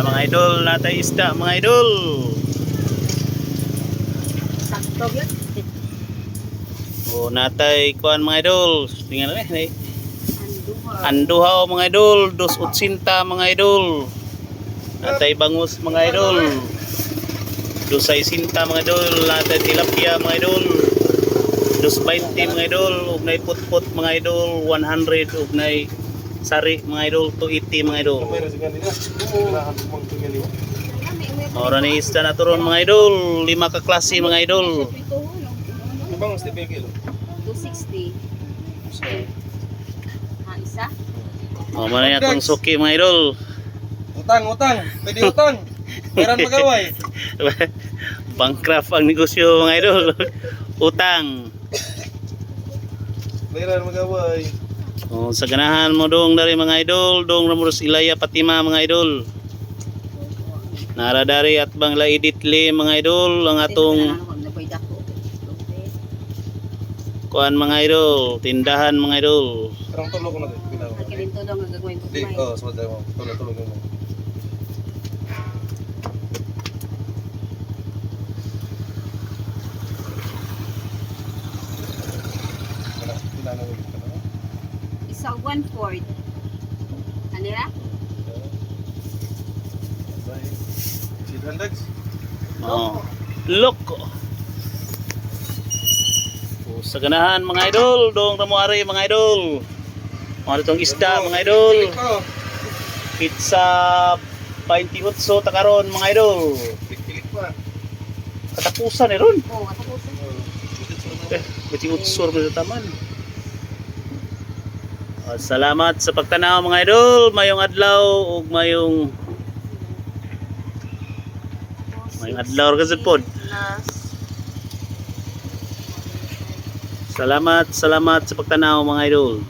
Na mga idol, natay isda mga idol. Sakto yun. O natay kuan mga idol. Tingnan na eh. Anduha. Anduhaw mga idol, 2.80 mga idol. Natay bangus mga idol. 2.60 mga idol, natay tilapia mga idol. 2.20 mga idol, ugnay putput mga idol, 100 ugnay sari mga idol, 280 mga idol. Ora ni isda na turon mga idol, 5 ka klase mga idol. Ibang step kilo. 260. Isa? O man na itong suki mga idol. Utang. Pwede utang. Meron magaway. Bankrupt ang negosyo mga idol. Utang. Meron magaway. O, sa ganahan mo dong dari mga idol, dong ramuros Ilaya Patima mga idol. Nara dari at bangla iditli mga idol ang atong kuan mga idol, tindahan mga idol. Karang tulog ko na din. Kilinto daw nga gagawin ko Di, kumain. sabad mo. Tulog mo. Isa 1/4. Ano na? Oh. Loko. O, sa ganahan mga idol, dong ramuari mga idol. Mga itong isda mga idol. Pizza 28 takaron mga idol. Pilit pa. Katapusan eh ron. Oo, katapusan. 28 mo sa taman. O, salamat sa pagtanaw mga idol. Mayong adlaw ug mayong adlaw ra gud pod. Salamat sa pagtanaw mga idol.